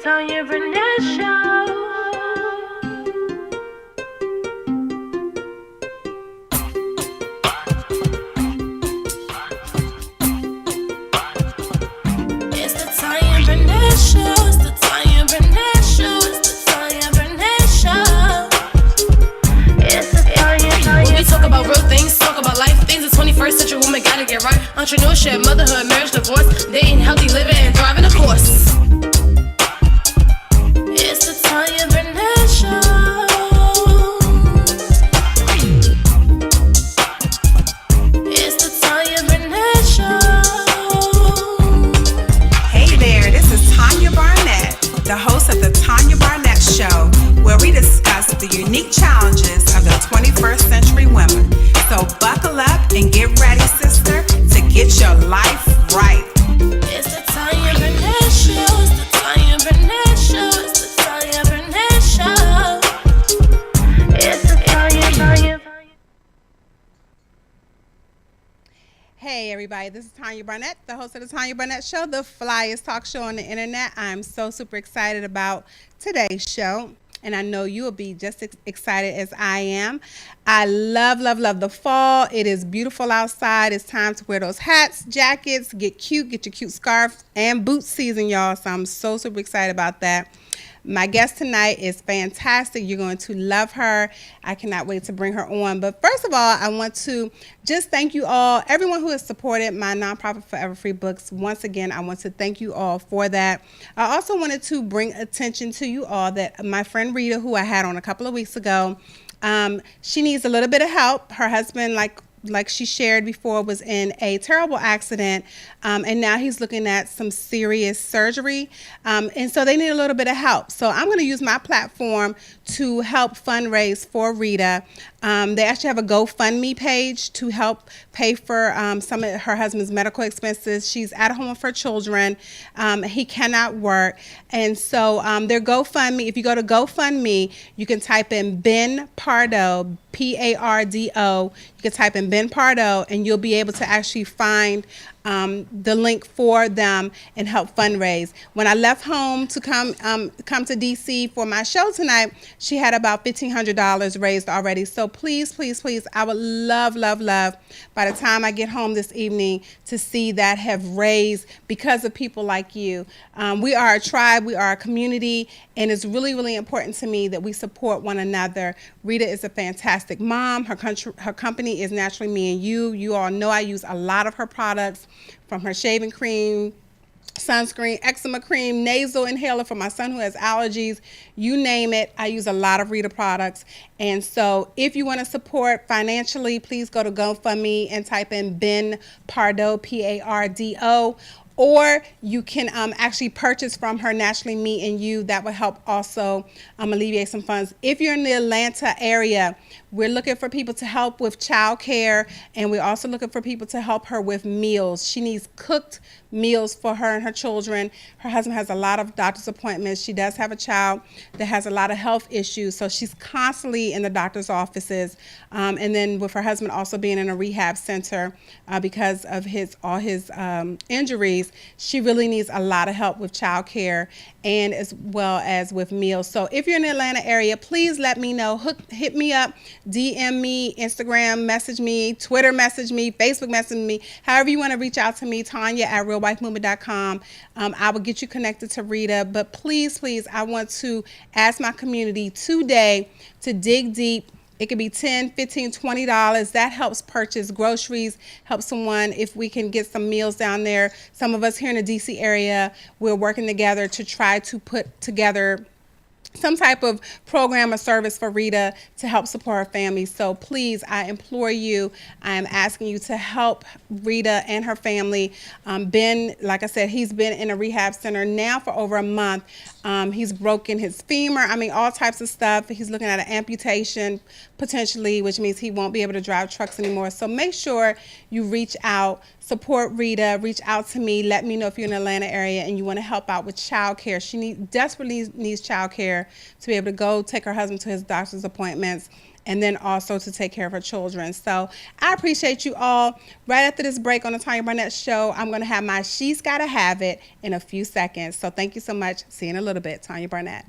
Tanya Barnett Show. It's the Tanya Barnett Show. It's the Tanya Barnett Show. It's the Tanya Barnett Show. It's the Tanya. When we talk about real things, talk about life things. The 21st century woman gotta get right. Entrepreneurship, motherhood, marriage, divorce, dating, healthy living, and driving a course. It's the Tanya Barnett Show. It's the Tanya Barnett Show. Hey there, this is Tanya Barnett, the host of the Tanya Barnett Show, where we discuss the unique challenges of the 21st century women. So buckle up and get ready, sister, to get your life right. It's the Tanya Barnett Show. It's the Tanya Barnett Show. It's the Tanya Barnett Show. It's the Tanya. Hey everybody, this is Tanya Barnett, the host of the Tanya Barnett Show, the flyest talk show on the internet. I'm so super excited about today's show, and I know you will be just excited as I am. I love the fall. It is beautiful outside. It's time to wear those hats, jackets, get cute, get your cute scarf, and boot season, y'all. So I'm so super excited about that. My guest tonight is fantastic. You're going to love her. I cannot wait to bring her on. But first of all, I want to just thank you all, everyone who has supported my nonprofit Forever Free Books. Once again, I want to thank you all for that. I also wanted to bring attention to you all that my friend Rita, who I had on a couple of weeks ago, she needs a little bit of help. Her husband, like she shared before, was in a terrible accident, and now he's looking at some serious surgery, and so they need a little bit of help. So I'm going to use my platform to help fundraise for Rita. They actually have a GoFundMe page to help pay for some of her husband's medical expenses. She's at home with her children. He cannot work, and so their GoFundMe, if you go to GoFundMe, you can type in Ben Pardo, Pardo. You can type in Ben Pardo, and you'll be able to actually find the link for them and help fundraise. When I left home to come to DC for my show tonight, she had about $1,500 raised already. So please, I would love by the time I get home this evening to see that have raised because of people like you. We are a tribe, we are a community, and it's really important to me that we support one another. Rita is a fantastic mom. Her company is Naturally Me and You. You all know I use a lot of her products, from her shaving cream, sunscreen, eczema cream, nasal inhaler for my son who has allergies, you name it. I use a lot of Rita products. And so if you want to support financially, please go to GoFundMe and type in Ben Pardo, Pardo. Or you can actually purchase from her Naturally Me and You. That will help also alleviate some funds. If you're in the Atlanta area, we're looking for people to help with child care, and we're also looking for people to help her with meals. She needs cooked meals for her and her children. Her husband has a lot of doctor's appointments. She does have a child that has a lot of health issues, so she's constantly in the doctor's offices. And then with her husband also being in a rehab center because of all his injuries, she really needs a lot of help with child care and as well as with meals. So if you're in the Atlanta area, please let me know. Hit me up, DM me, Instagram message me, Twitter message me, Facebook message me, however you want to reach out to me, Tanya at realwifemovement.com. I will get you connected to Rita, but please, I want to ask my community today to dig deep. It could be $10, $15, $20. That helps purchase groceries, helps someone if we can get some meals down there. Some of us here in the DC area, we're working together to try to put together some type of program or service for Rita to help support her family. So please, I implore you, I am asking you to help Rita and her family. Ben, like I said, he's been in a rehab center now for over a month. He's broken his femur, all types of stuff. He's looking at an amputation potentially, which means he won't be able to drive trucks anymore. So make sure you reach out support Rita. Reach out to me. Let me know if you're in the Atlanta area and you want to help out with childcare. She desperately needs childcare to be able to go take her husband to his doctor's appointments, and then also to take care of her children. So I appreciate you all. Right after this break on the Tanya Barnett Show, I'm going to have my She's Gotta Have It in a few seconds. So thank you so much. See you in a little bit. Tanya Barnett.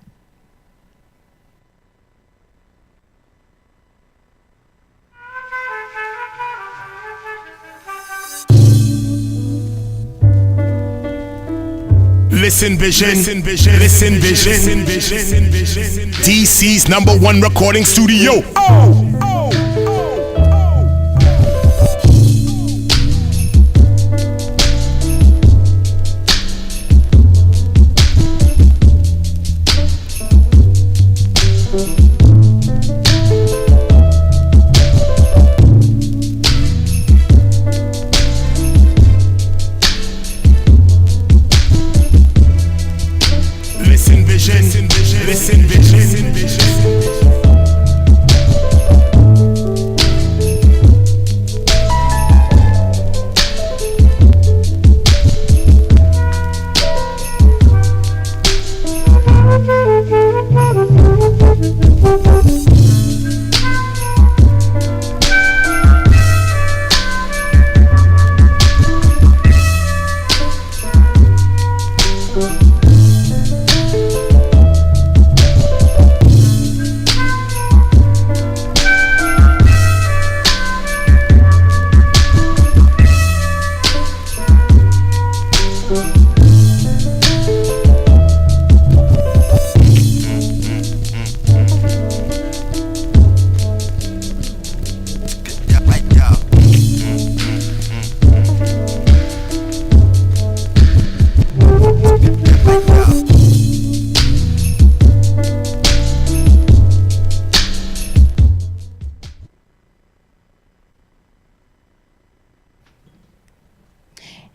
Listen Vision, listen Vision, listen Vision, DC's #1 recording studio. Listen Vision, listen Vision, listen Vision.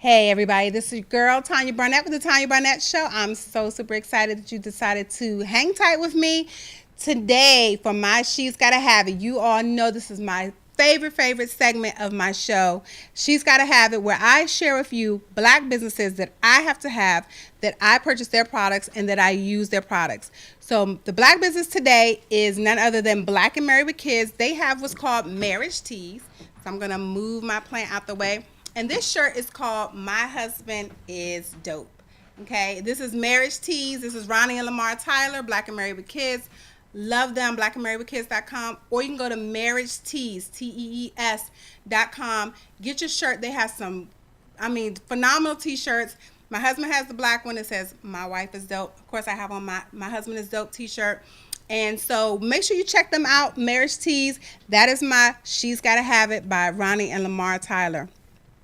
Hey everybody, this is your girl Tanya Barnett with the Tanya Barnett Show. I'm so super excited that you decided to hang tight with me today for my She's Gotta Have It. You all know this is my favorite segment of my show, She's Gotta Have It, where I share with you black businesses that I have to have, that I purchase their products and that I use their products. So the black business today is none other than Black and Married with Kids. They have what's called marriage tees. So I'm gonna move my plant out the way. And this shirt is called My Husband is Dope. Okay, this is marriage tees. This is Ronnie and Lamar Tyler, Black and Married with Kids. Love them, blackandmarriedwithkids.com. Or you can go to marriage tees, TEES.com. Get your shirt. They have some, phenomenal t-shirts. My husband has the black one that says My Wife is Dope. Of course, I have on my Husband is Dope t-shirt. And so make sure you check them out, marriage tees. That is my She's Gotta Have It by Ronnie and Lamar Tyler.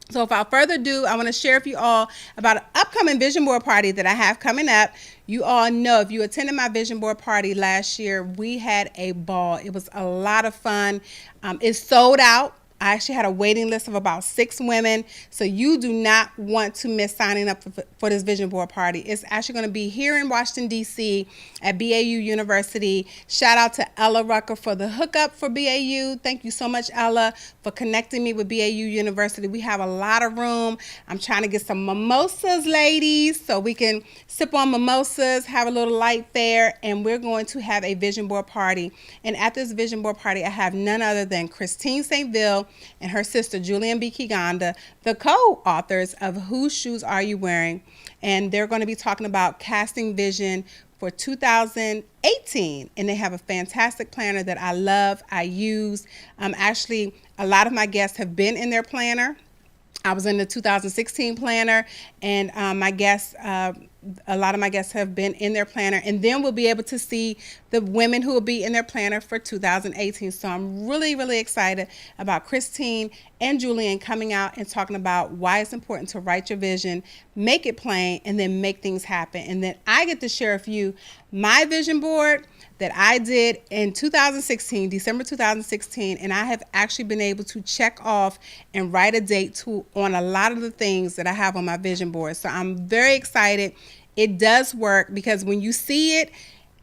So without further ado, I want to share with you all about an upcoming vision board party that I have coming up. You all know, if you attended my vision board party last year, we had a ball. It was a lot of fun. It sold out. I actually had a waiting list of about 6 women. So you do not want to miss signing up for this vision board party. It's actually going to be here in Washington, D.C. at BAU University. Shout out to Ella Rucker for the hookup for BAU. Thank you so much, Ella, for connecting me with BAU University. We have a lot of room. I'm trying to get some mimosas, ladies, so we can sip on mimosas, have a little light there, and we're going to have a vision board party. And at this vision board party, I have none other than Christine St. Ville and her sister Julian B. Kiganda, the co-authors of Whose Shoes Are You Wearing? And they're going to be talking about casting vision for 2018. And they have a fantastic planner that I love, I use. Actually, a lot of my guests have been in their planner. I was in the 2016 planner, and a lot of my guests have been in their planner, and then we'll be able to see the women who will be in their planner for 2018. So I'm really excited about Christine and Julian coming out and talking about why it's important to write your vision, make it plain, and then make things happen. And then I get to share with you my vision board that I did in 2016, December 2016, and I have actually been able to check off and write a date on a lot of the things that I have on my vision board. So I'm very excited. It does work, because when you see it,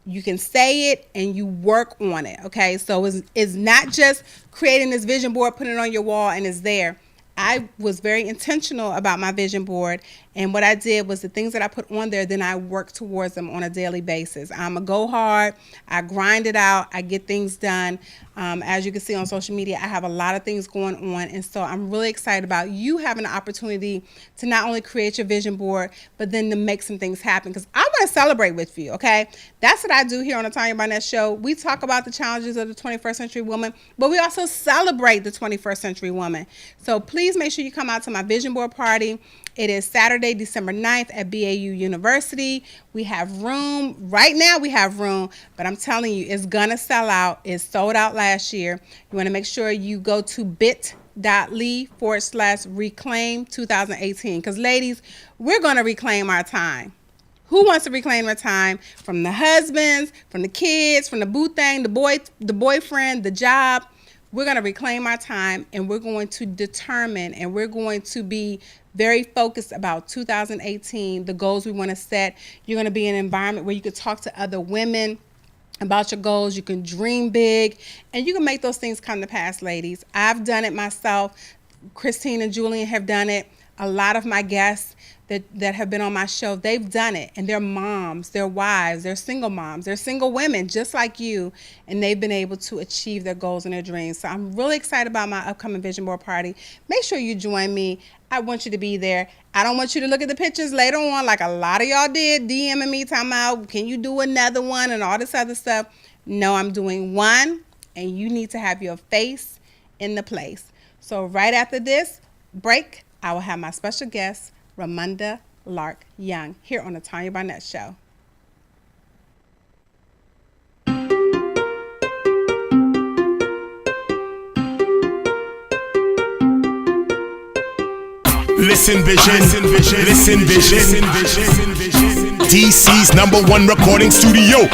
you can say it and you work on it, okay? So it's not just creating this vision board, putting it on your wall, and it's there. I was very intentional about my vision board, and what I did was the things that I put on there, then I work towards them on a daily basis. I'm a go hard, I grind it out, I get things done. As you can see on social media, I have a lot of things going on, and so I'm really excited about you having the opportunity to not only create your vision board, but then to make some things happen, because I want to celebrate with you, okay? That's what I do here on the Tanya Barnett Show. We talk about the challenges of the 21st century woman, but we also celebrate the 21st century woman. So please make sure you come out to my vision board party. It is Saturday, December 9th at BAU University. We have room. Right now we have room, but I'm telling you, it's going to sell out. It sold out last year. You want to make sure you go to bit.ly/reclaim 2018, because ladies, we're going to reclaim our time. Who wants to reclaim their time? From the husbands, from the kids, from the boo thing, the boyfriend, the job. We're going to reclaim our time, and we're going to determine, and we're going to be very focused about 2018, the goals we want to set. You're going to be in an environment where you can talk to other women about your goals. You can dream big, and you can make those things come to pass, ladies. I've done it myself. Christine and Julian have done it. A lot of my guests that have been on my show, they've done it, and they're moms, they're wives, they're single moms, they're single women just like you, and they've been able to achieve their goals and their dreams. So I'm really excited about my upcoming vision board party. Make sure you join me. I want you to be there. I don't want you to look at the pictures later on like a lot of y'all did, DMing me talking about, can you do another one and all this other stuff. No, I'm doing one, and you need to have your face in the place. So right after this break, I will have my special guest, Ramunda Lark Young, here on the Tanya Barnett Show. Listen vision, listen vision, DC's #1 recording studio.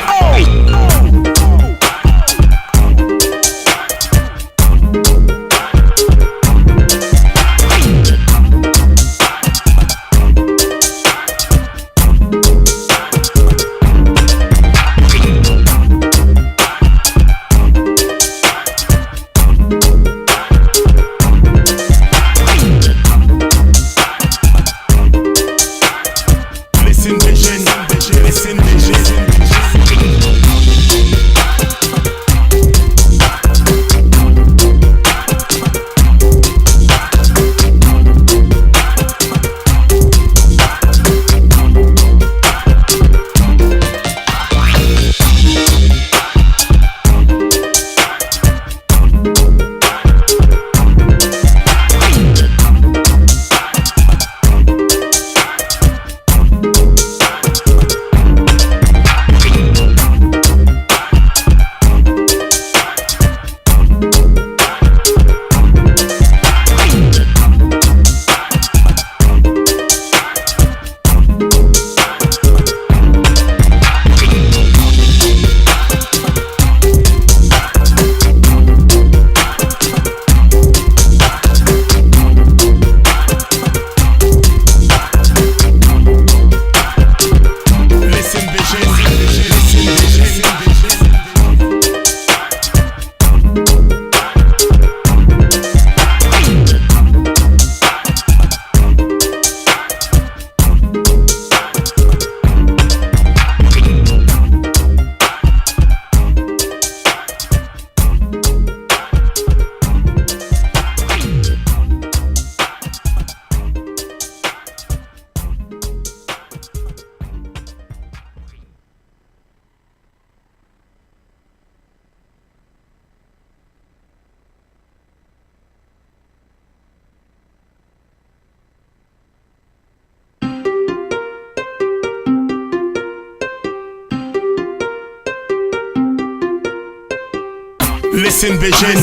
Listen vision,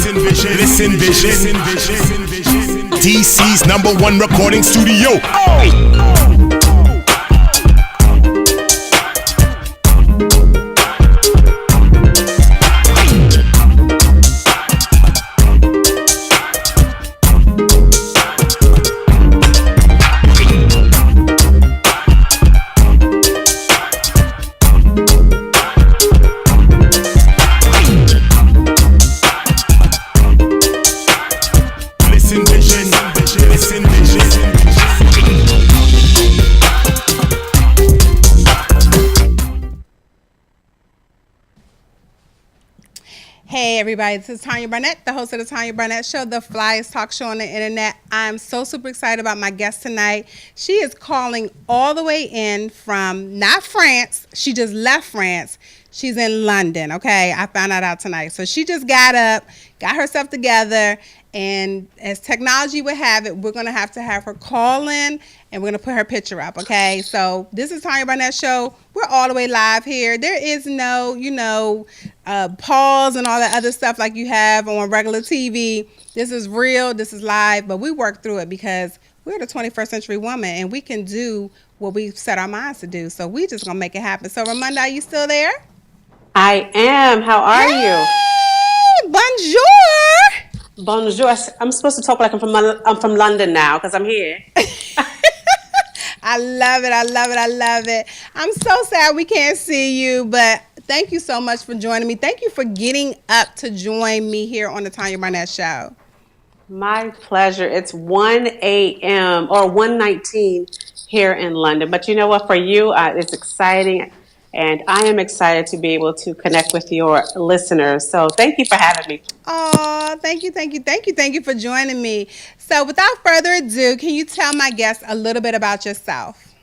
listen vision, DC's #1 recording studio. Listen vision, Hey everybody, this is Tanya Barnett, the host of the Tanya Barnett Show, the flyest talk show on the internet. I'm so super excited about my guest tonight. She is calling all the way in from, not France, she just left France. She's in London, okay? I found that out tonight. So she just got up, got herself together, and as technology would have it, we're going to have her call in, and we're going to put her picture up, okay? So this is Tanya Barnett Show. We're all the way live here. There is no, pause and all that other stuff like you have on regular TV. This is real. This is live, but we work through it because we're the 21st century woman, and we can do what we've set our minds to do. So we just going to make it happen. So, Ramonda, are you still there? I am. How are you? Bonjour. Bonjour. I'm supposed to talk like I'm from London now because I'm here. I love it. I love it. I love it. I'm so sad we can't see you, but thank you so much for joining me. Thank you for getting up to join me here on the Tanya Barnett Show. My pleasure. It's 1 a.m. or 1:19 here in London. But you know what? For you, it's exciting. And I am excited to be able to connect with your listeners. So thank you for having me. Oh, thank you for joining me. So without further ado, can you tell my guests a little bit about yourself?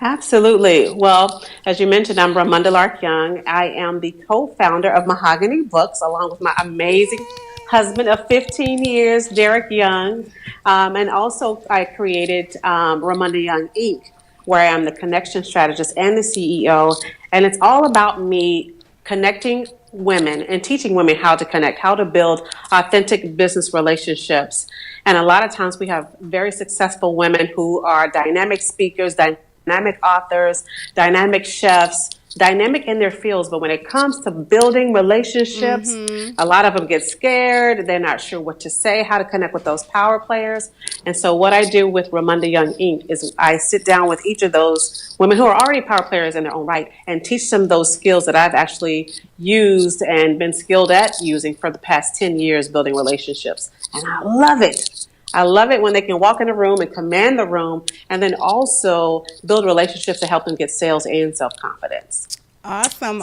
Absolutely. Well, as you mentioned, I'm Ramonda Lark-Young. I am the co-founder of Mahogany Books, along with my amazing husband of 15 years, Derek Young. And also I created Ramonda Young, Inc., where I am the connection strategist and the CEO. And it's all about me connecting women and teaching women how to connect, how to build authentic business relationships. And a lot of times we have very successful women who are dynamic speakers, dynamic authors, dynamic chefs, dynamic in their fields. But when it comes to building relationships, a lot of them get scared. They're not sure what to say, how to connect with those power players. And so what I do with Ramonda Young Inc. is I sit down with each of those women who are already power players in their own right and teach them those skills that I've actually used and been skilled at using for the past 10 years building relationships. And I love it. I love it when they can walk in a room and command the room and then also build relationships to help them get sales and self-confidence. Awesome.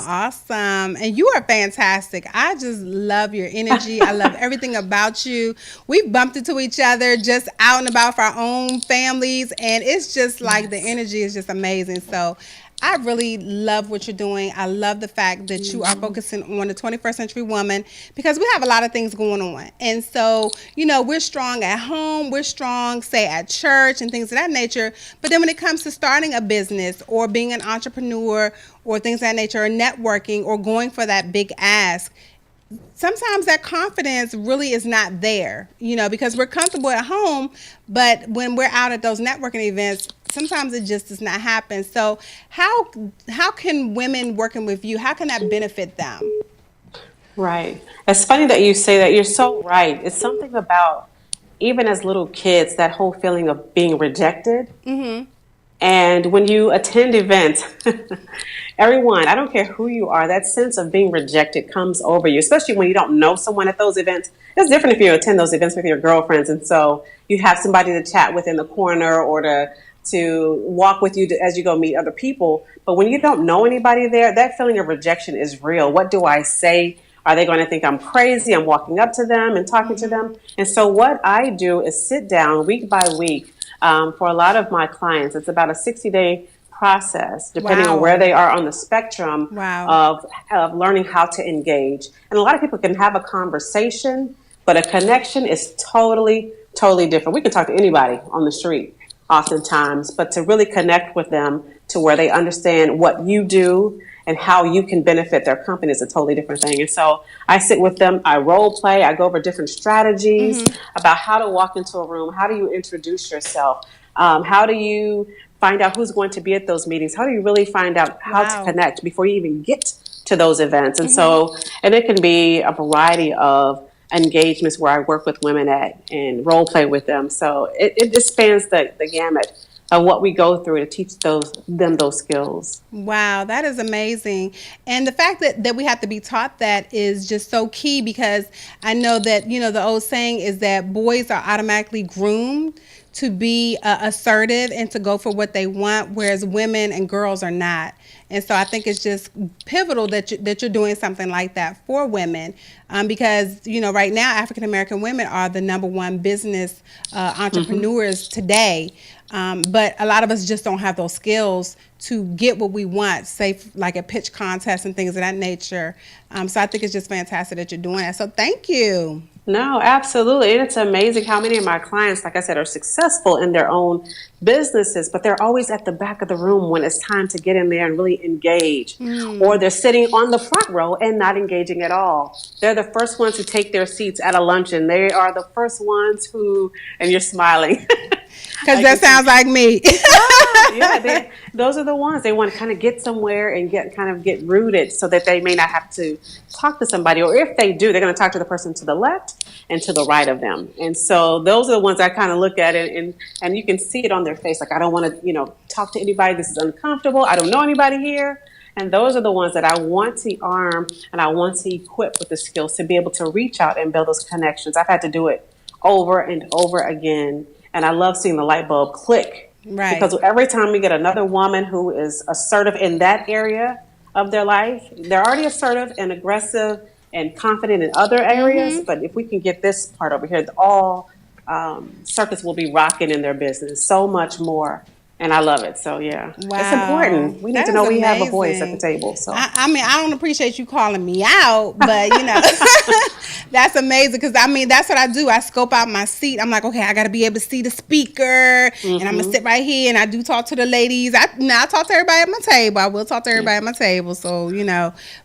And you are fantastic. I just love your energy. I love everything about you. We've bumped into each other just out and about for our own families, and it's just like the energy is just amazing. So I really love what you're doing. I love the fact that you are focusing on the 21st century woman because we have a lot of things going on. And so, we're strong at home, we're strong, say, at church and things of that nature. But then when it comes to starting a business or being an entrepreneur or things of that nature, or networking or going for that big ask, sometimes that confidence really is not there, because we're comfortable at home, but when we're out at those networking events, sometimes it just does not happen. So how can women working with you, how can that benefit them? Right. It's funny that you say that. You're so right. It's something about, even as little kids, that whole feeling of being rejected. Mm-hmm. And when you attend events, everyone, I don't care who you are, that sense of being rejected comes over you, especially when you don't know someone at those events. It's different if you attend those events with your girlfriends, and so you have somebody to chat with in the corner or to walk with you as you go meet other people. But when you don't know anybody there, that feeling of rejection is real. What do I say? Are they going to think I'm crazy? I'm walking up to them and talking to them. And so what I do is sit down week by week. For a lot of my clients, it's about a 60-day process, depending on where they are on the spectrum of learning how to engage. And a lot of people can have a conversation, but a connection is totally different. We can talk to anybody on the street oftentimes, but to really connect with them to where they understand what you do and how you can benefit their company is a totally different thing. And so I sit with them, I role play, I go over different strategies about how to walk into a room, how do you introduce yourself, how do you find out who's going to be at those meetings, how do you really find out how to connect before you even get to those events. And so, and it can be a variety of engagements where I work with women at and role play with them. So it just spans the gamut of what we go through to teach them those skills. Wow, that is amazing. And the fact that we have to be taught that is just so key, because I know that, the old saying is that boys are automatically groomed to be assertive and to go for what they want, whereas women and girls are not. And so I think it's just pivotal that you're doing something like that for women, because right now African American women are the number one business entrepreneurs today. But a lot of us just don't have those skills to get what we want, say like a pitch contest and things of that nature. So I think it's just fantastic that you're doing that. So thank you. No, absolutely. And it's amazing how many of my clients, like I said, are successful in their own businesses, but they're always at the back of the room when it's time to get in there and really engage. Or they're sitting on the front row and not engaging at all. They're the first ones who take their seats at a luncheon. They are the first ones who, and you're smiling. Because that sounds like me. Yeah, those are the ones. They want to kind of get somewhere and get rooted so that they may not have to talk to somebody. Or if they do, they're going to talk to the person to the left and to the right of them. And so those are the ones I kind of look at it, and you can see it on their face. Like, I don't want to, talk to anybody. This is uncomfortable. I don't know anybody here. And those are the ones that I want to arm and I want to equip with the skills to be able to reach out and build those connections. I've had to do it over and over again. And I love seeing the light bulb click. Right. Because every time we get another woman who is assertive in that area of their life, they're already assertive and aggressive and confident in other areas. But if we can get this part over here, all circuits will be rocking in their business so much more. And I love it. So, yeah, It's important. We need to know we have a voice at the table. So I mean, I don't appreciate you calling me out, but, that's amazing because, that's what I do. I scope out my seat. I'm like, okay, I got to be able to see the speaker, and I'm going to sit right here, and I do talk to the ladies. I talk to everybody at my table. I will talk to everybody at my table. So,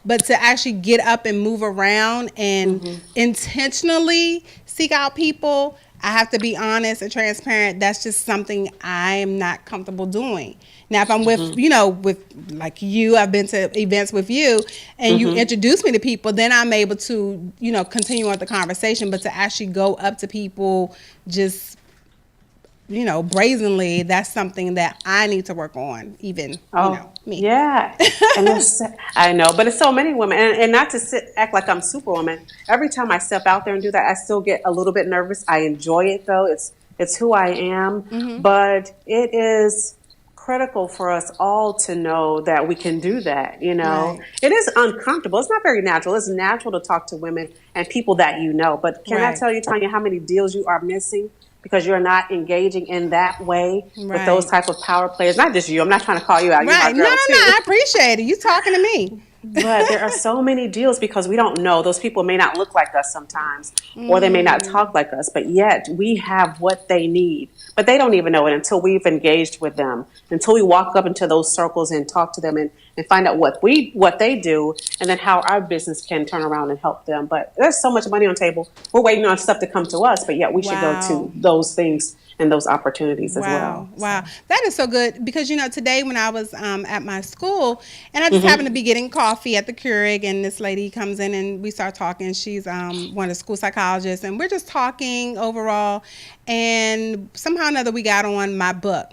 but to actually get up and move around and intentionally seek out people, I have to be honest and transparent. That's just something I'm not comfortable doing. Now, if I'm with, with like you, I've been to events with you, and you introduce me to people, then I'm able to, continue on the conversation. But to actually go up to people just, brazenly, that's something that I need to work on, even, me. Yeah. And I know, but it's so many women, and not to act like I'm Superwoman. Every time I step out there and do that, I still get a little bit nervous. I enjoy it though. It's who I am, but it is critical for us all to know that we can do that. Right. It is uncomfortable. It's not very natural. It's natural to talk to women and people that but can I tell you, Tanya, how many deals you are missing because you're not engaging in that way with those type of power players? Not just you. I'm not trying to call you out. Right. You're my girl too. I appreciate it. You talking to me. But there are so many deals because we don't know. Those people may not look like us sometimes, or they may not talk like us, but yet we have what they need. But they don't even know it until we've engaged with them, until we walk up into those circles and talk to them and find out what they do, and then how our business can turn around and help them. But there's so much money on the table. We're waiting on stuff to come to us, but yet we should go to those things and those opportunities as well. Wow. That is so good because, today when I was at my school and I just happened to be getting coffee at the Keurig, and this lady comes in and we start talking. She's one of the school psychologists, and we're just talking overall, and somehow or another we got on my book.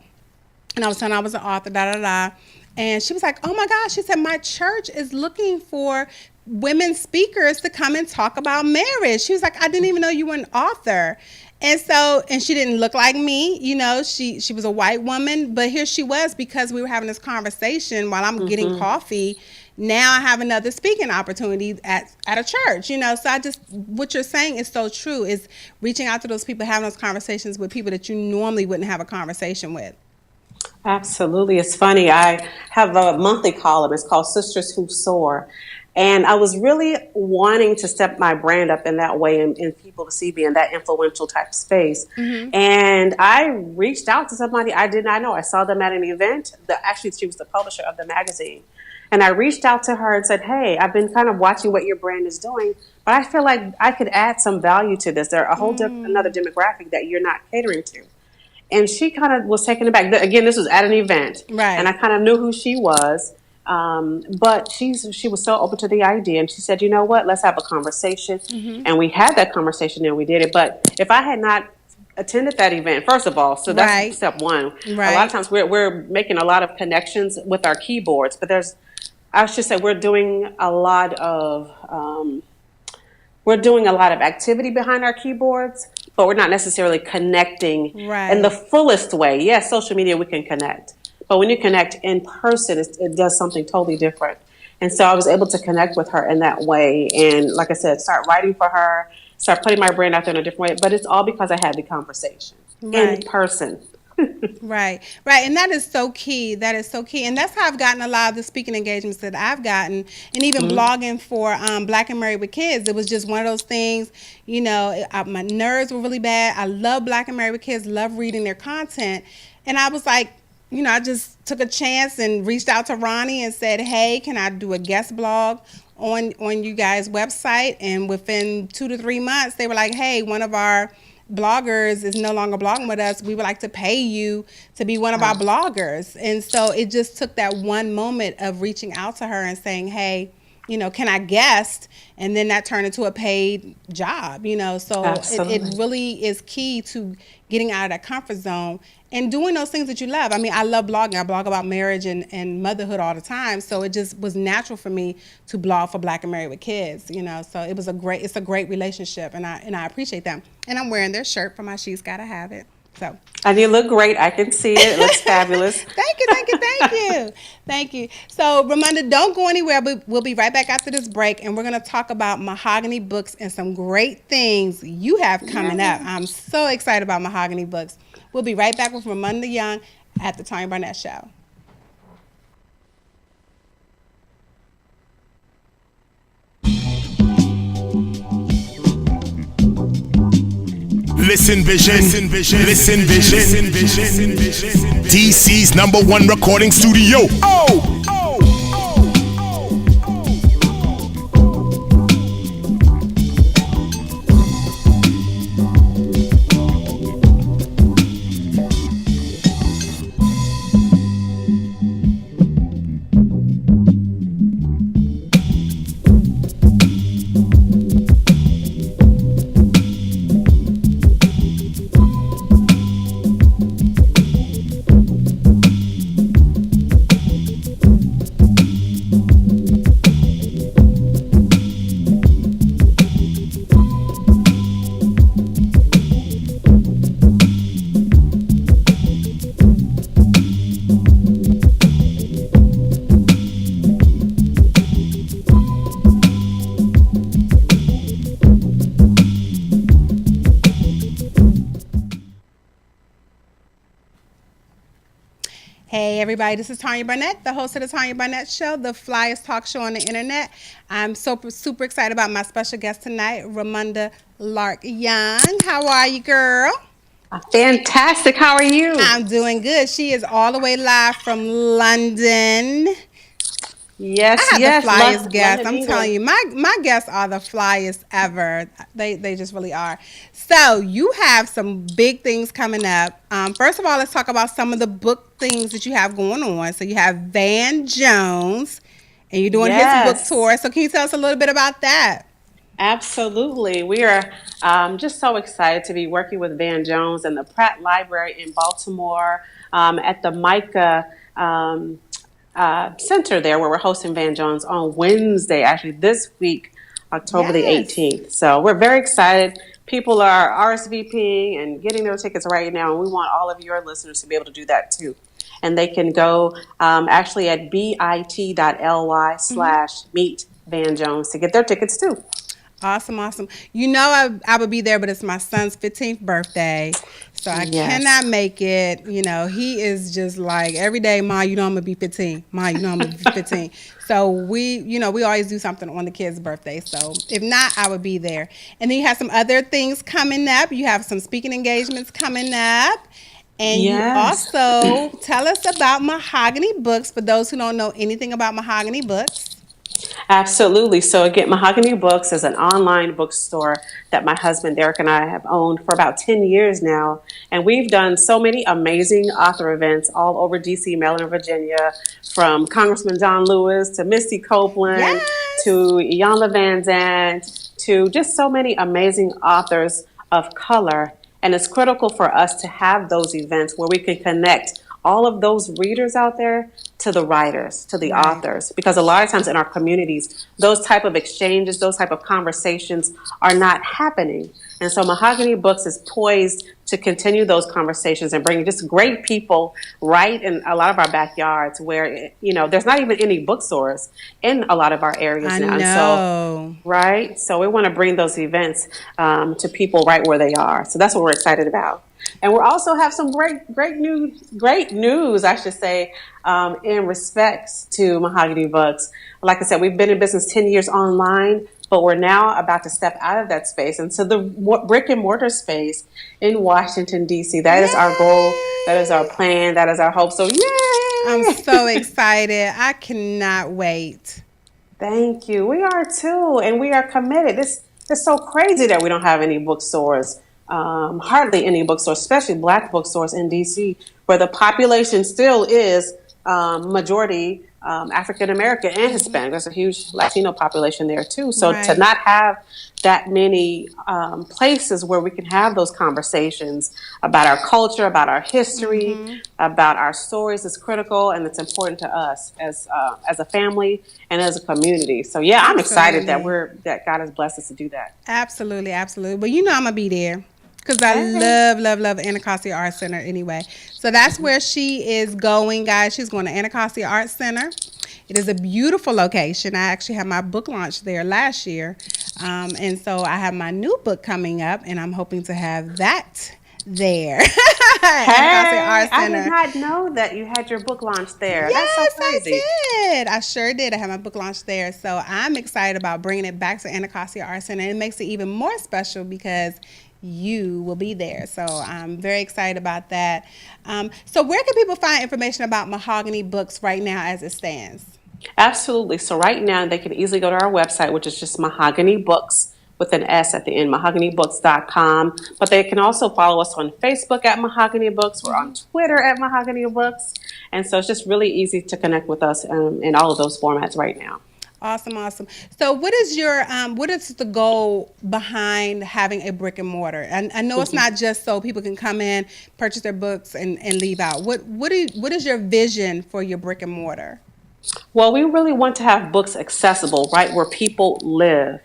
And I was telling her I was an author, and she was like, oh my gosh, she said, my church is looking for women speakers to come and talk about marriage. She was like, I didn't even know you were an author. And she didn't look like me, she was a white woman, but here she was because we were having this conversation while I'm getting coffee. Now I have another speaking opportunity at a church, so what you're saying is so true, is reaching out to those people, having those conversations with people that you normally wouldn't have a conversation with. Absolutely. It's funny. I have a monthly column. It's called Sisters Who Soar. And I was really wanting to step my brand up in that way and people to see me in that influential type space. And I reached out to somebody I did not know. I saw them at an event. Actually, she was the publisher of the magazine. And I reached out to her and said, hey, I've been kind of watching what your brand is doing, but I feel like I could add some value to this. There are a whole another demographic that you're not catering to. And she kind of was taken aback. Again, this was at an event. Right. And I kind of knew who she was. But she was so open to the idea. And she said, you know what, let's have a conversation. And we had that conversation and we did it. But if I had not attended that event, first of all, so that's step one. Right. A lot of times we're making a lot of connections with our keyboards. But I should say we're doing a lot of activity behind our keyboards, but we're not necessarily connecting in the fullest way. Yes, social media, we can connect. But when you connect in person, it does something totally different. And so I was able to connect with her in that way. And like I said, start writing for her, start putting my brand out there in a different way. But it's all because I had the conversation in person. Right. And that is so key. That is so key. And that's how I've gotten a lot of the speaking engagements that I've gotten, and even blogging for Black and Married with Kids. It was just one of those things, my nerves were really bad. I love Black and Married with Kids, love reading their content. And I was like, I just took a chance and reached out to Ronnie and said, hey, can I do a guest blog on you guys' website? And within 2 to 3 months, they were like, hey, one of our bloggers is no longer blogging with us. We would like to pay you to be one of our bloggers. And so it just took that one moment of reaching out to her and saying, hey, can I guest? And then that turned into a paid job, so it really is key to getting out of that comfort zone and doing those things that you love. I mean, I love blogging. I blog about marriage and motherhood all the time. So it just was natural for me to blog for Black and Married with Kids, so it's a great relationship, and I appreciate them. And I'm wearing their shirt for my She's Gotta Have It. So. And you look great. I can see it. It looks fabulous. Thank you. So, Ramonda, don't go anywhere. We'll be right back after this break, and we're going to talk about Mahogany Books and some great things you have coming up. I'm so excited about Mahogany Books. We'll be right back with Ramonda Young at the Tanya Barnett Show. Listen Vision, DC's #1 recording studio. Hey everybody, this is Tanya Barnett, the host of the Tanya Barnett Show, the flyest talk show on the internet. I'm super excited about my special guest tonight, Ramonda Lark Young. How are you, girl? Fantastic. How are you? I'm doing good. She is all the way live from London. Yes, I have the flyest guests. I'm telling you, my guests are the flyest ever. They just really are. So you have some big things coming up. First of all, let's talk about some of the book things that you have going on. So you have Van Jones, and you're doing his book tour. So can you tell us a little bit about that? Absolutely. We are just so excited to be working with Van Jones and the Pratt Library in Baltimore at the Micah Center there, where we're hosting Van Jones on Wednesday, actually this week, October the 18th. So we're very excited. People are RSVPing and getting their tickets right now, and we want all of your listeners to be able to do that too. And they can go actually at bit.ly/meet Van Jones to get their tickets too. Awesome. You know I would be there, but it's my son's 15th birthday, so I cannot make it. You know, he is just like every day, Ma, you know I'm going to be 15. Ma, you know I'm going to be 15. So we always do something on the kid's birthday. So if not, I would be there. And then you have some other things coming up. You have some speaking engagements coming up. And you also tell us about Mahogany Books for those who don't know anything about Mahogany Books. Absolutely. So again, Mahogany Books is an online bookstore that my husband Derek and I have owned for about 10 years now. And we've done so many amazing author events all over DC, Maryland, Virginia, from Congressman John Lewis to Misty Copeland to Iyanla Van Zandt to just so many amazing authors of color. And it's critical for us to have those events where we can connect all of those readers out there to the writers, to the Right. authors, because a lot of times in our communities, those type of exchanges, those type of conversations are not happening. And so Mahogany Books is poised to continue those conversations and bring just great people right in a lot of our backyards where, there's not even any bookstores in a lot of our areas I now. And know. so, right? So we want to bring those events to people right where they are. So that's what we're excited about. And we also have some great news, I should say, in respects to Mahogany Books. Like I said, we've been in business 10 years online, but we're now about to step out of that space into the brick and mortar space in Washington, D.C. That is our goal. That is our plan. That is our hope. So, yay! I'm so excited. I cannot wait. Thank you. We are too, and we are committed. It's so crazy that we don't have any bookstores, hardly any bookstores, especially Black bookstores in DC, where the population still is majority African American and Hispanic. There's a huge Latino population there too. So Right. to not have that many places where we can have those conversations about our culture, about our history, about our stories is critical, and it's important to us as a family and as a community. So yeah, I'm excited Absolutely. that God has blessed us to do that. Absolutely, absolutely. Well, I'm gonna be there because I love Anacostia Art Center anyway. So that's where she is going, guys. She's going to Anacostia Art Center. It is a beautiful location. I actually had my book launch there last year, and so I have my new book coming up, and I'm hoping to have that there. Anacostia Art I Center. did not know that you had your book launch there. Yes, That's so crazy. I did. I sure did. I had my book launch there. So I'm excited about bringing it back to Anacostia Art Center. And it makes it even more special because you will be there. So I'm very excited about that. So where can people find information about Mahogany Books right now as it stands? Absolutely. So right now they can easily go to our website, which is just Mahogany Books with an S at the end, mahoganybooks.com. But they can also follow us on Facebook at Mahogany Books. We're on Twitter at Mahogany Books. And so it's just really easy to connect with us in all of those formats right now. Awesome, awesome. So what is the goal behind having a brick and mortar? And I know it's not just so people can come in, purchase their books and leave out. What is your vision for your brick and mortar? Well, we really want to have books accessible right where people live.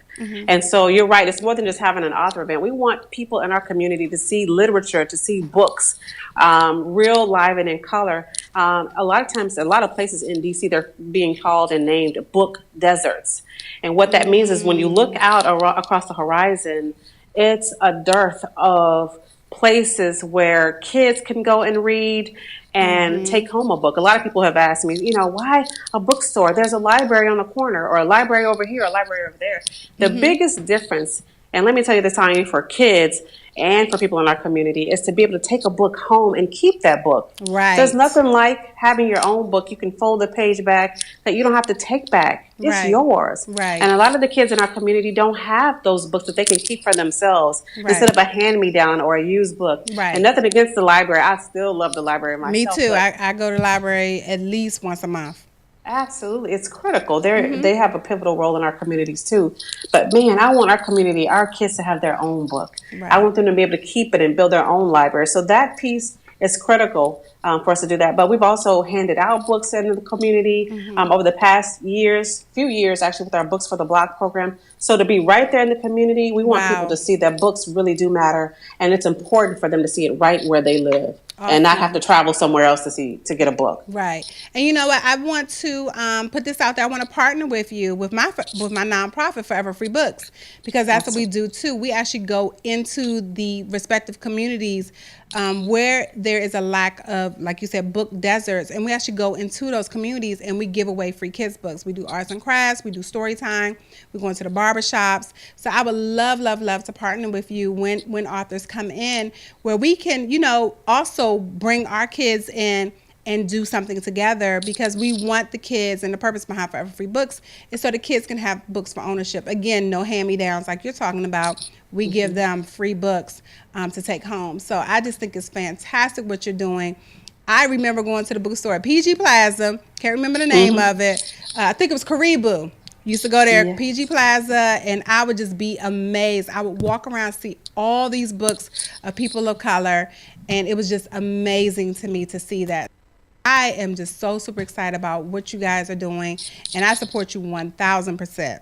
And so you're right, it's more than just having an author event. We want people in our community to see literature, to see books, real, live, and in color. A lot of times, a lot of places in DC, they're being called and named book deserts. And what that means is when you look out across the horizon, it's a dearth of places where kids can go and read and take home a book. A lot of people have asked me, why a bookstore? There's a library on the corner, or a library over here, a library over there. The biggest difference, and let me tell you this, Tanya, for kids and for people in our community, is to be able to take a book home and keep that book. Right. There's nothing like having your own book. You can fold the page back that you don't have to take back. It's Right. yours. Right. And a lot of the kids in our community don't have those books that they can keep for themselves Right. instead of a hand-me-down or a used book. Right. And nothing against the library. I still love the library myself. Me too. but- I go to the library at least once a month. Absolutely. It's critical. They have a pivotal role in our communities too. But man, I want our community, our kids to have their own book. Right. I want them to be able to keep it and build their own library. So that piece is critical for us to do that. But we've also handed out books in the community over the past few years actually, with our Books for the Block program. So to be right there in the community, we want Wow. people to see that books really do matter, and it's important for them to see it right where they live. And not have to travel somewhere else to get a book. Right. And you know what? I want to put this out there. I want to partner with you with my nonprofit, Forever Free Books, because that's what we do too. We actually go into the respective communities where there is a lack of, like you said, book deserts, and we actually go into those communities and we give away free kids books. We do arts and crafts. We do story time. We go into the barbershops. So I would love to partner with you when authors come in, where we can, also bring our kids in and do something together, because we want the kids, and the purpose behind Forever Free Books is so the kids can have books for ownership. Again, no hand-me-downs like you're talking about. We give them free books to take home. So I just think it's fantastic what you're doing. I remember going to the bookstore at PG Plaza. Can't remember the name of it. I think it was Caribou. Used to go there at PG Plaza, and I would just be amazed. I would walk around, see all these books of people of color, and it was just amazing to me to see that. I am just so super excited about what you guys are doing, and I support you 1000%.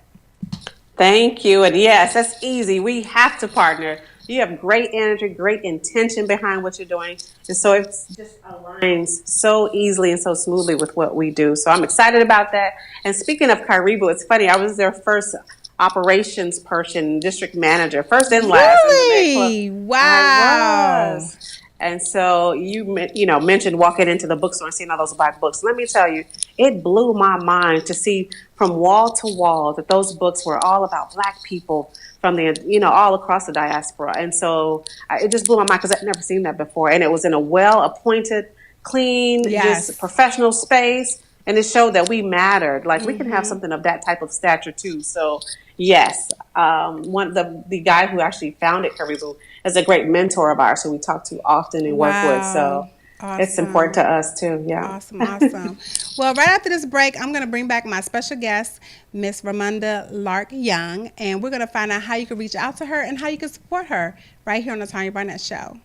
Thank you. And yes, that's easy. We have to partner. You have great energy, great intention behind what you're doing. And so it just aligns so easily and so smoothly with what we do. So I'm excited about that. And speaking of Caribou, it's funny. I was their first operations person, district manager, first and last in the Met Club. Really? I Wow. was. And so you mentioned walking into the bookstore and seeing all those Black books. Let me tell you, it blew my mind to see from wall to wall that those books were all about Black people from the all across the diaspora. And so it just blew my mind because I'd never seen that before. And it was in a well appointed, clean, Yes. just professional space. And it showed that we mattered. Like we can have something of that type of stature too. So yes, the guy who actually founded Caribou is a great mentor of ours who we talk to often and work with. So it's important to us too. Yeah. Awesome, awesome. Well, right after this break, I'm going to bring back my special guest, Miss Ramonda Lark Young, and we're going to find out how you can reach out to her and how you can support her right here on the Tanya Barnett Show.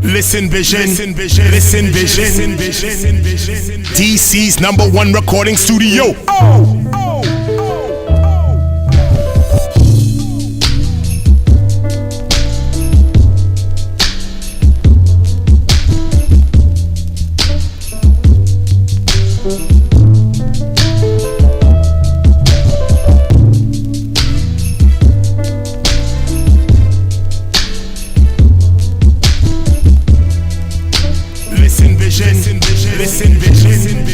Listen Vision, Listen Vision, DC's #1 recording studio. Listen Vision, Listen Vision.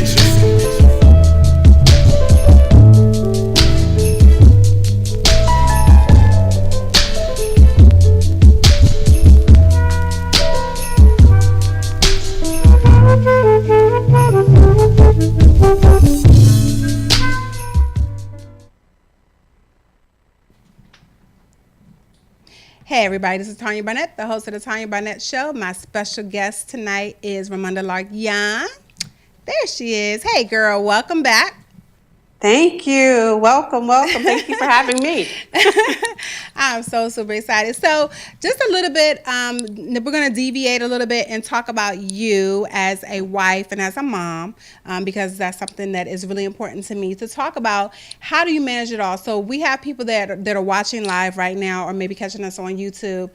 Hey everybody, this is Tanya Barnett, the host of the Tanya Barnett Show. My special guest tonight is Ramonda Lark Young. There she is. Hey girl, welcome back. Thank you. Welcome. Thank you for having me. I'm so super excited. So just a little bit, we're going to deviate a little bit and talk about you as a wife and as a mom, because that's something that is really important to me to talk about. How do you manage it all? So we have people that are watching live right now or maybe catching us on YouTube.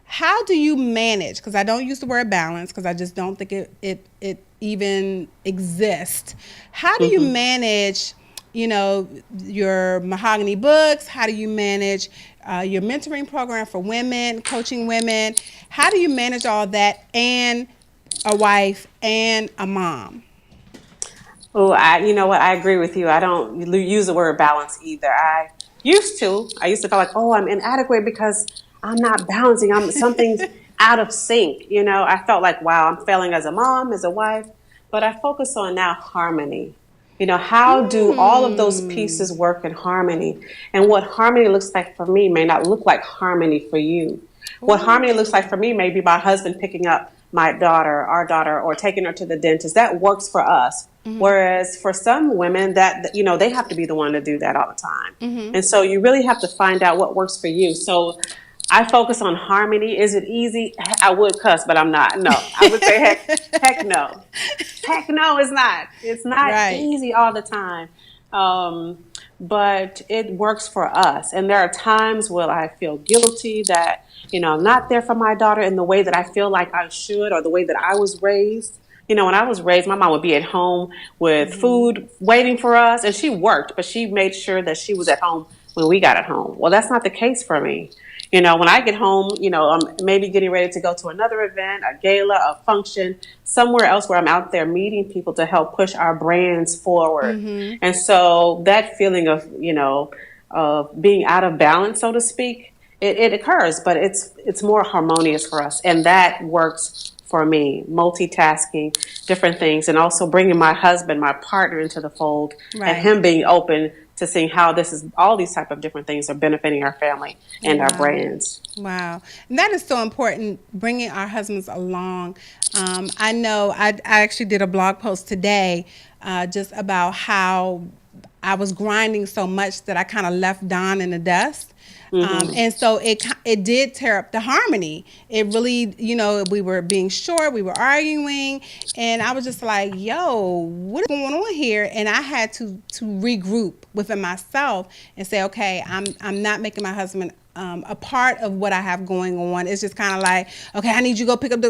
How do you manage? Because I don't use the word balance because I just don't think it even exists. How do you manage your mahogany books? How do you manage your mentoring program for women, coaching women? How do you manage all that and a wife and a mom? Oh, you know what? I agree with you. I don't use the word balance either. I used to feel like, oh, I'm inadequate because I'm not balancing. Something's out of sync. I felt like, wow, I'm failing as a mom, as a wife. But I focus on now harmony. How do all of those pieces work in harmony? And what harmony looks like for me may not look like harmony for you. What harmony looks like for me may be my husband picking up our daughter, or taking her to the dentist. That works for us. Whereas for some women that, they have to be the one to do that all the time. And so you really have to find out what works for you. So I focus on harmony. Is it easy? I would cuss, but I'm not. No, I would say heck no. Heck no, it's not. It's not easy all the time. But it works for us. And there are times where I feel guilty that, I'm not there for my daughter in the way that I feel like I should, or the way that I was raised. When I was raised, my mom would be at home with food waiting for us, and she worked, but she made sure that she was at home when we got at home. Well, that's not the case for me. When I get home, I'm maybe getting ready to go to another event, a gala, a function, somewhere else where I'm out there meeting people to help push our brands forward. And so that feeling of, of being out of balance, so to speak, it occurs, but it's more harmonious for us. And that works for me, multitasking, different things, and also bringing my husband, my partner, into the fold, and him being open to seeing how all these type of different things are benefiting our family and our brands. Wow. And that is so important, bringing our husbands along. I know I actually did a blog post today just about how I was grinding so much that I kind of left Don in the dust. And so it did tear up the harmony. It really, we were being short, we were arguing, and I was just like, yo, what is going on here? And I had to regroup within myself and say, okay, I'm not making my husband a part of what I have going on. It's just kind of like, okay, I need you to go pick up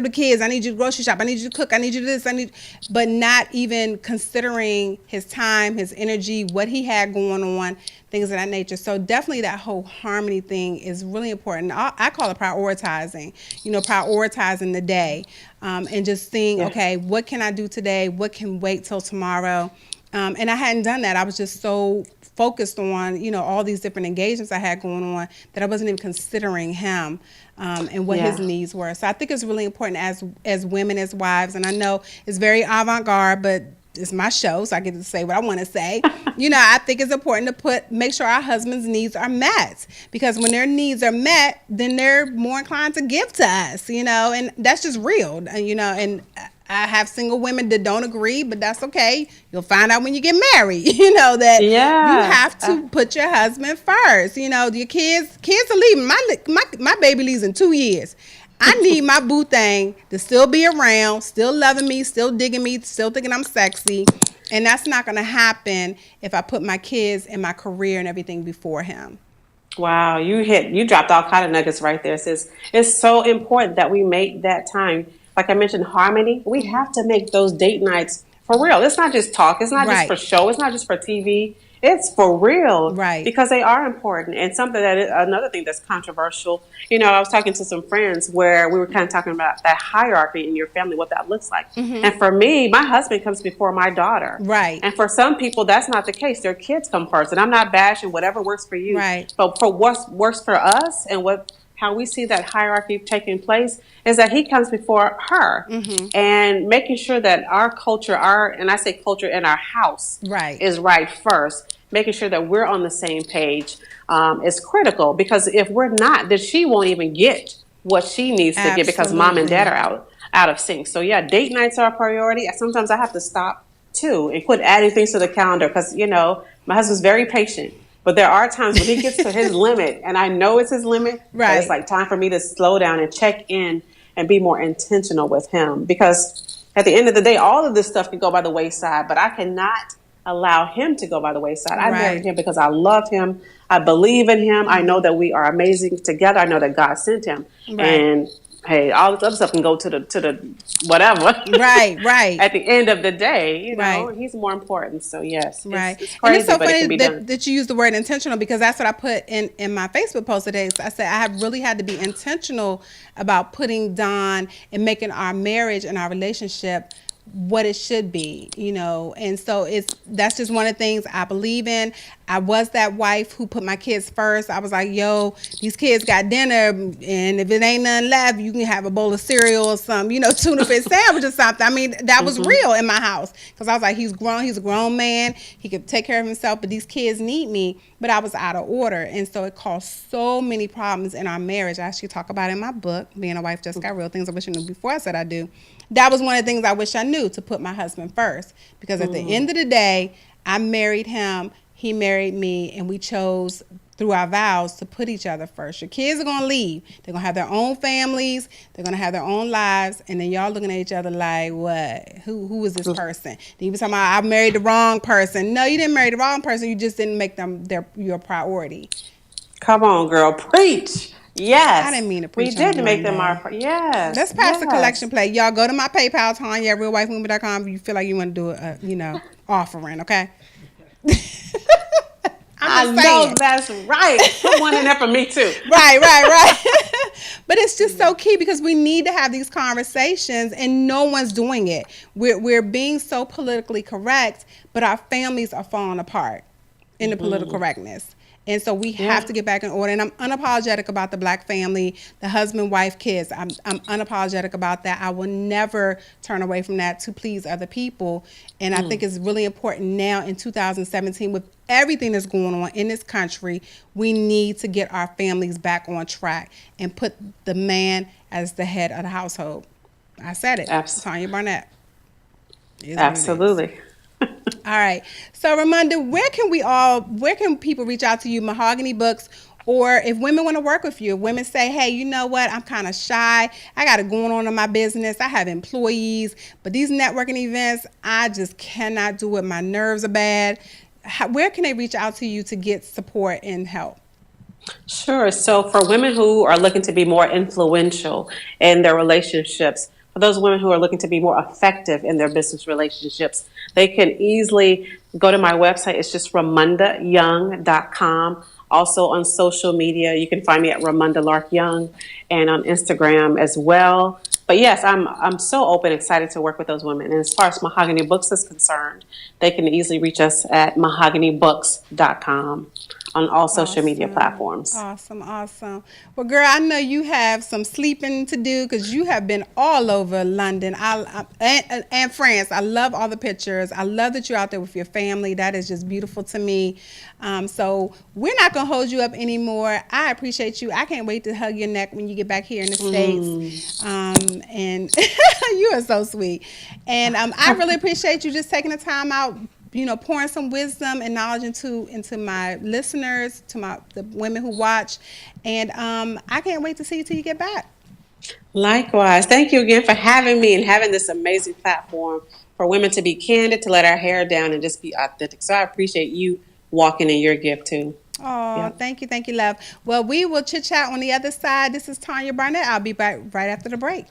the kids. I need you to grocery shop. I need you to cook. I need you to this. But not even considering his time, his energy, what he had going on, things of that nature. So definitely that whole harmony thing is really important. I call it prioritizing, prioritizing the day, and just seeing, okay, what can I do today? What can wait till tomorrow? And I hadn't done that. I was just so focused on, all these different engagements I had going on that I wasn't even considering him and what his needs were. So I think it's really important as women, as wives, and I know it's very avant-garde, but it's my show, so I get to say what I want to say. I think it's important to make sure our husbands' needs are met, because when their needs are met, then they're more inclined to give to us, and that's just real, and I have single women that don't agree, but that's okay. You'll find out when you get married, that you have to put your husband first. Your kids are leaving. My baby leaves in 2 years. I need my boo thing to still be around, still loving me, still digging me, still thinking I'm sexy. And that's not going to happen if I put my kids and my career and everything before him. Wow, you dropped all kind of nuggets right there, sis. It's so important that we make that time. Like I mentioned, harmony. We have to make those date nights for real. It's not just talk. It's not just for show. It's not just for TV. It's for real. Right. Because they are important. And another thing that's controversial, I was talking to some friends where we were kind of talking about that hierarchy in your family, what that looks like. And for me, my husband comes before my daughter. Right. And for some people, that's not the case. Their kids come first. And I'm not bashing whatever works for you. Right. But for what works for us and how we see that hierarchy taking place is that he comes before her, and making sure that our culture, and I say culture in our house, is right first. Making sure that we're on the same page is critical, because if we're not, then she won't even get what she needs to get, because mom and dad are out of sync. So date nights are a priority. Sometimes I have to stop too and quit adding things to the calendar, because my husband's very patient. But there are times when he gets to his limit, and I know it's his limit, but it's like time for me to slow down and check in and be more intentional with him. Because at the end of the day, all of this stuff can go by the wayside, but I cannot allow him to go by the wayside. I married him because I love him. I believe in him. I know that we are amazing together. I know that God sent him. And hey, all this other stuff can go to the whatever. Right. At the end of the day, he's more important. So yes, it's crazy, and it's so but funny it can be done. that you use the word intentional, because that's what I put in my Facebook post today. So I said I have really had to be intentional about putting Don and making our marriage and our relationship what it should be, and so that's just one of the things I believe in. I was that wife who put my kids first. I was like, yo, these kids got dinner, and if it ain't nothing left, you can have a bowl of cereal or some, tuna fish sandwich or something. I mean, that was real in my house, because I was like, he's a grown man, he could take care of himself, but these kids need me. But I was out of order, and so it caused so many problems in our marriage. I actually talk about it in my book, Being a Wife Just Got Real, Things I Wish I Knew Before I Said I Do. That was one of the things I wish I knew, to put my husband first, because at the end of the day, I married him, he married me, and we chose through our vows to put each other first. Your kids are going to leave. They're going to have their own families. They're going to have their own lives. And then y'all looking at each other like, what? Who is this person? Then you be talking about, I married the wrong person. No, you didn't marry the wrong person. You just didn't make them your priority. Come on, girl. Preach. Yes. I didn't mean to preach. We did make them our, yes. Let's pass the collection plate. Y'all go to my PayPal, Tanya at realwifewoman.com, if you feel like you want to do a, offering, okay? I know that's right. Put one in there for me too. Right. But it's just so key, because we need to have these conversations, and no one's doing it. We're being so politically correct, but our families are falling apart in the political correctness. And so we have to get back in order. And I'm unapologetic about the Black family, the husband, wife, kids. I'm unapologetic about that. I will never turn away from that to please other people. And I think it's really important now in 2017 with everything that's going on in this country, we need to get our families back on track and put the man as the head of the household. I said it. Tanya Barnett. Absolutely. All right. So Ramonda, where can people reach out to you? Mahogany Books, or if women want to work with you, women say, hey, you know what? I'm kind of shy. I got it going on in my business. I have employees, but these networking events, I just cannot do it. My nerves are bad. Where can they reach out to you to get support and help? Sure. So for women who are looking to be more influential in their relationships, for those women who are looking to be more effective in their business relationships, they can easily go to my website. It's just ramondayoung.com. Also on social media, you can find me at Ramonda Lark Young and on Instagram as well. But yes, I'm so open, excited to work with those women. And as far as Mahogany Books is concerned, they can easily reach us at mahoganybooks.com on all social media platforms. Awesome. Well, girl, I know you have some sleeping to do because you have been all over London and France. I love all the pictures. I love that you're out there with your family. That is just beautiful to me. So we're not going to hold you up anymore. I appreciate you. I can't wait to hug your neck when you get back here in the States. And you are so sweet. And I really appreciate you just taking the time out, pouring some wisdom and knowledge into my listeners, to the women who watch. And I can't wait to see you till you get back. Likewise. Thank you again for having me and having this amazing platform for women to be candid, to let our hair down and just be authentic. So I appreciate you walking in your gift too. Oh, Thank you, love. Well, we will chit chat on the other side. This is Tanya Barnett. I'll be back right after the break.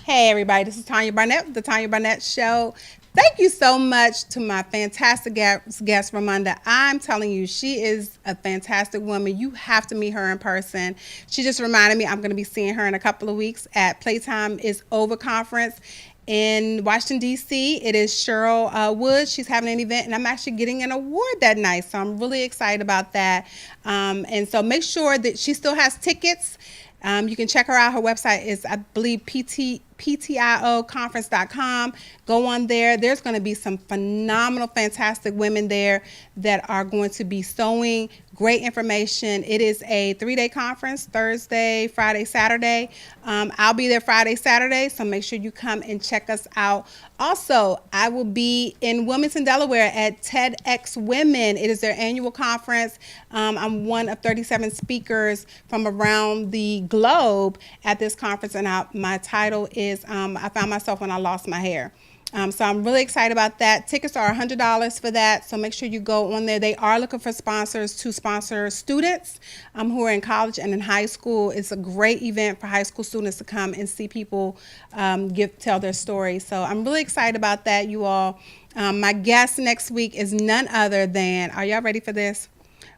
Hey everybody, this is Tanya Barnett with the Tanya Barnett Show. Thank you so much to my fantastic guest, Ramonda. I'm telling you, she is a fantastic woman. You have to meet her in person. She just reminded me I'm going to be seeing her in a couple of weeks at Playtime is Over Conference in Washington, D.C. It is Cheryl Woods. She's having an event, and I'm actually getting an award that night, so I'm really excited about that. And so make sure that she still has tickets. You can check her out. Her website is, I believe, ptioconference.com. Go on there. There's going to be some phenomenal, fantastic women there that are going to be sewing great information. It is a 3-day conference, Thursday, Friday, Saturday. I'll be there Friday, Saturday, so make sure you come and check us out. Also, I will be in Wilmington, Delaware at TEDx Women. It is their annual conference. I'm one of 37 speakers from around the globe at this conference, and my title is I Found Myself When I Lost My Hair. So I'm really excited about that. Tickets are $100 for that, so make sure you go on there. They are looking for sponsors to sponsor students who are in college and in high school. It's a great event for high school students to come and see people tell their stories. So I'm really excited about that, you all. My guest next week is none other than, are y'all ready for this?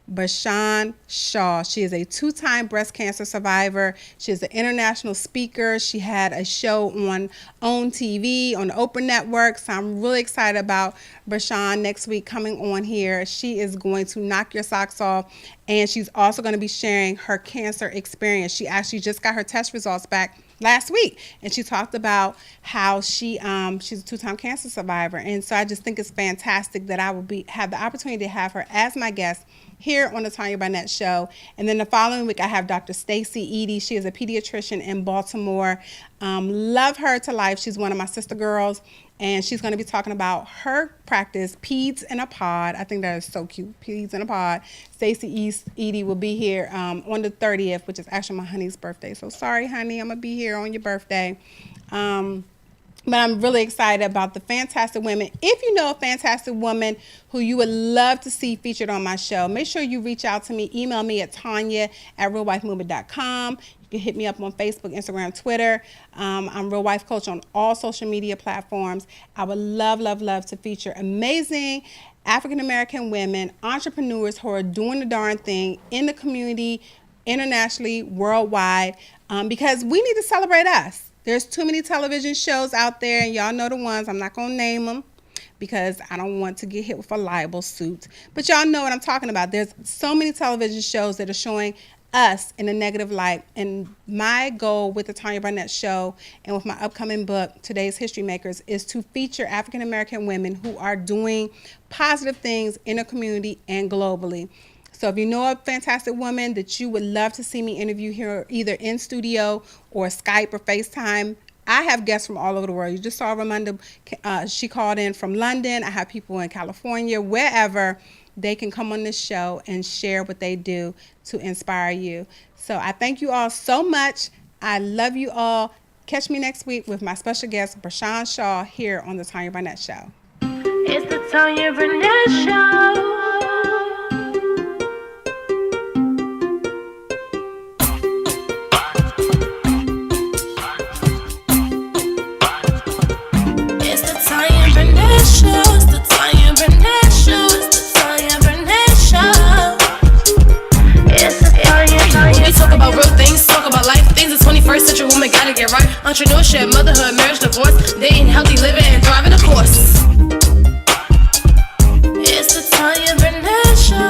Bashan Shaw. She is a 2-time breast cancer survivor. She is an international speaker. She had a show on OWN TV, on the Oprah Network. So I'm really excited about Bashan next week coming on here. She is going to knock your socks off. And she's also going to be sharing her cancer experience. She actually just got her test results back last week, and she talked about how she's a 2-time cancer survivor. And so I just think it's fantastic that I will have the opportunity to have her as my guest here on the Tanya Barnett Show. And then the following week I have Dr. Stacy Edie. She is a pediatrician in Baltimore. Love her to life. She's one of my sister girls, and she's going to be talking about her practice, Peds in a Pod. I think that is so cute, Peds in a Pod. Stacy Edie will be here on the 30th, which is actually my honey's birthday. So sorry, honey, I'm going to be here on your birthday. But I'm really excited about the fantastic women. If you know a fantastic woman who you would love to see featured on my show, make sure you reach out to me. Email me at Tanya@realwifemovement.com. You can hit me up on Facebook, Instagram, Twitter. I'm Real Wife Coach on all social media platforms. I would love, love, love to feature amazing African-American women, entrepreneurs who are doing the darn thing in the community, internationally, worldwide, because we need to celebrate us. There's too many television shows out there, and y'all know the ones. I'm not going to name them because I don't want to get hit with a libel suit. But y'all know what I'm talking about. There's so many television shows that are showing us in a negative light. And my goal with the Tanya Barnett Show and with my upcoming book, Today's History Makers, is to feature African-American women who are doing positive things in a community and globally. So if you know a fantastic woman that you would love to see me interview here, either in studio or Skype or FaceTime, I have guests from all over the world. You just saw Ramunda, she called in from London. I have people in California, wherever. They can come on this show and share what they do to inspire you. So I thank you all so much. I love you all. Catch me next week with my special guest, Bashan Shaw, here on the Tanya Barnett Show. It's the Tanya Barnett Show. Entrepreneurship, motherhood, marriage, divorce, dating, healthy living, and thriving, of course. It's the Tanya Barnett Show.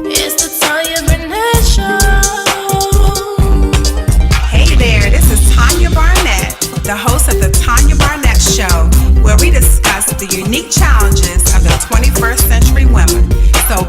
It's the Tanya Barnett Show. Hey there, this is Tanya Barnett, the host of the Tanya Barnett Show, where we discuss the unique challenges of the 21st century women. So